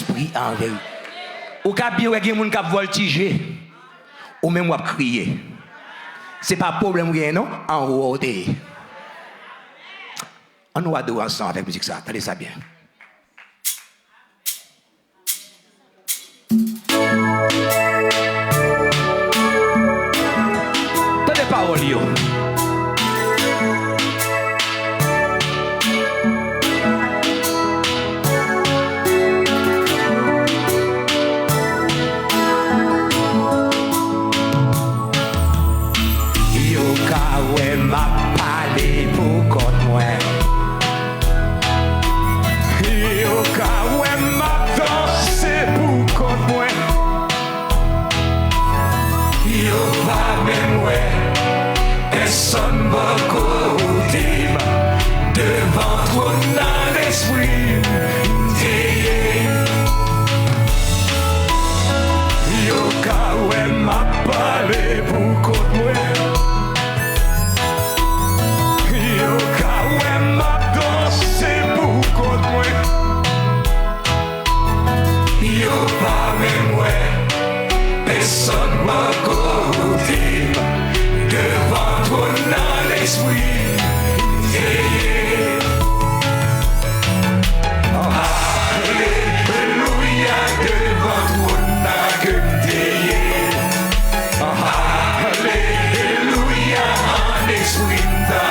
l'esprit en vérité. Ou ka bien ouais gen moun k'ap voltiger ou même ou ap crier. C'est pas problème rien non en haut. On va deux ensemble avec musique ça, attendez ça bien. Tenez parole yo. Ouais, m'a parlé pour contre moi. Yo ka ouais m'a dansé pour contre moi. Yo pas même ouais, personne m'a côté devant toi dans l'esprit. Yo ka ouais m'a parlé pour contre moi. Personne m'a côté devant toi dans l'esprit. Alléluia devant toi dans côté. Alléluia en esprit t'a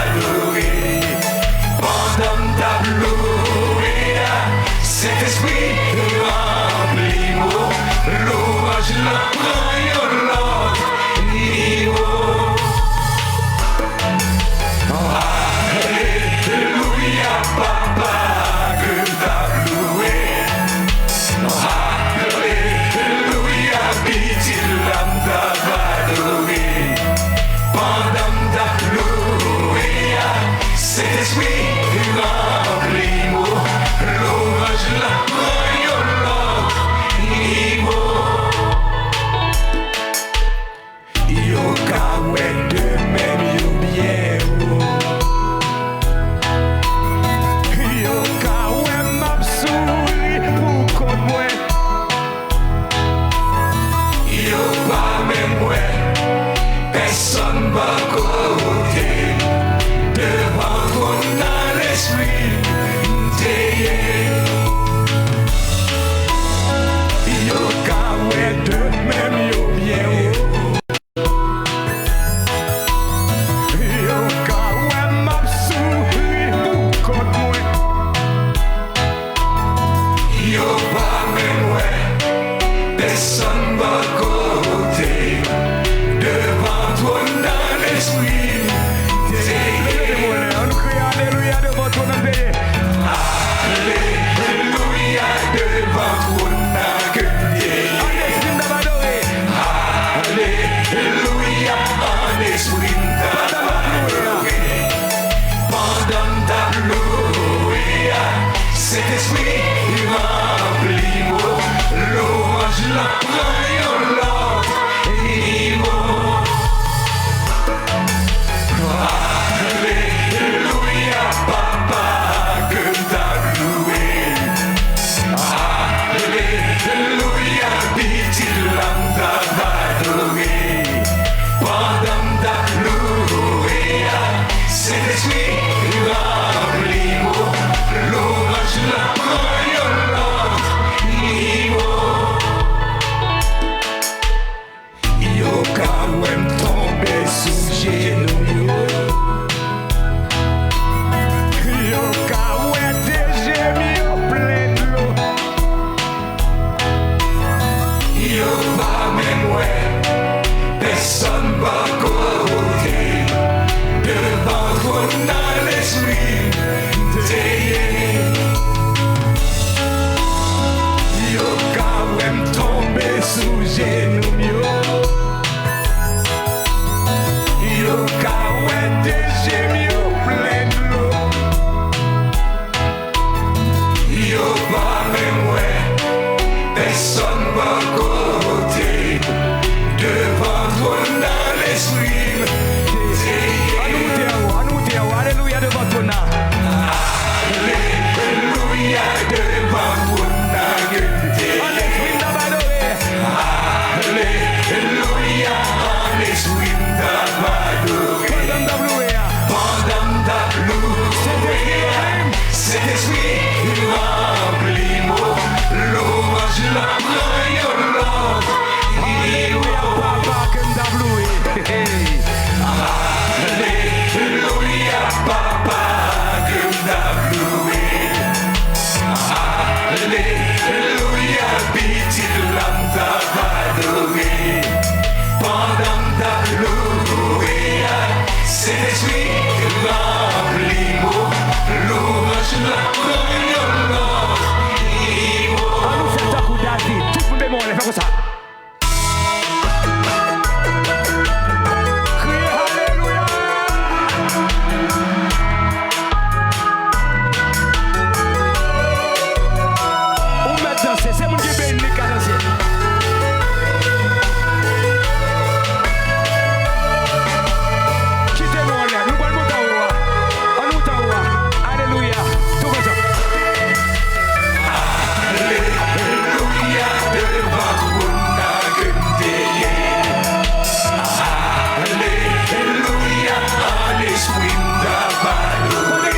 adoré. Pendant ta loué, cet esprit remplit-moi. Louange la prend l'autre niveau. Alléluia, papa, que t'as loué. Alléluia, petit l'âme t'a adoré. Pendant ta loué, cet esprit remplit-moi. Louange la prend l'autre niveau. Yo ka ouais de même yo bien yo ka ouais m'absouli pour contre moi. Yo pas même ouais, personne m'a côté devant toi dans l'esprit. Yo ka ouais de même yo bien. Personne m'a côté devant toi dans l'esprit. On crie alléluia devant toi dans l'esprit. Alléluia devant toi dans l'esprit. Alléluia en esprit d'adoré. Pendant ta loué, cet esprit remplit-moi. Louange la prend l'autre niveau. Alléluia, papa, que t'as loué. Alléluia, petit l'âme t'a adoré. Pendant ta loué, cet esprit remplit-moi. Louange la prend l'autre niveau. ça. Kriye, alléluia. Ou mettre danser, c'est mon qui béni qui a dansé. Quittez-nous en l'air, nous allons monter en haut. On monte en haut. Alléluia. Tout comme ça. Alléluia, devant Bondye Alléluia, en esprit d'abaloué.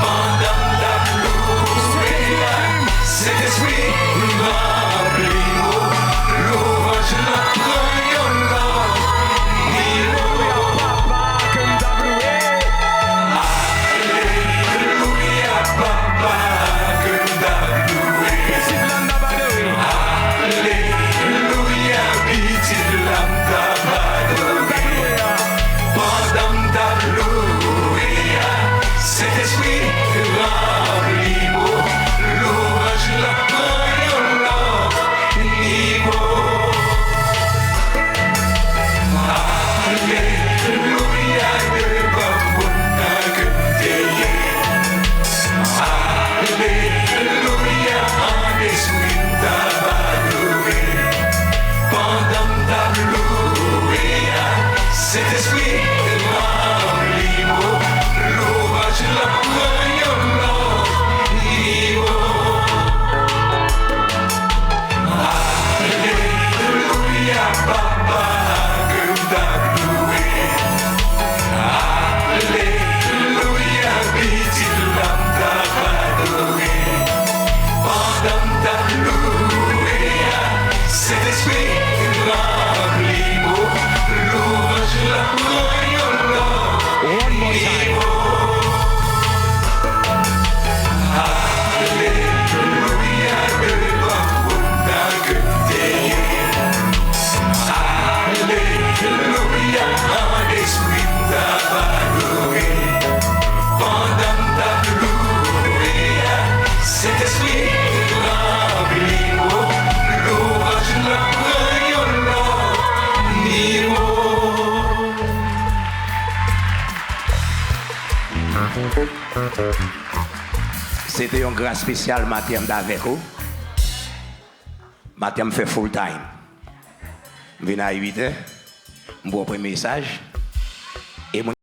Pendant la loué, cet esprit remplit-moi. Louange la croyance, Alléluia, papa, que d'abloué. Alléluia, petit Mtap. Pendant d'abloué, cet esprit remplit-moi. Louange la croyance, Alléluia, devant Bondye Alléluia, en esprit d'abaloué. Pendant d'abloué, cet esprit remplit-moi. Louange la croyance, Alléluia, papa, que d'abloué. Alléluia, petit Mtap. Pendant d'abloué, cet esprit remplit-moi. Louange la croyance. One more time. Alléluia, devant Bondye Alléluia, en esprit d'abaloué. Pendant d'abloué, cet esprit remplit-moi. Louange la croyance, C'était un grand spécial Mtap avec vous. Mtap fait full time. Je viens à 8h, je prends un message. Et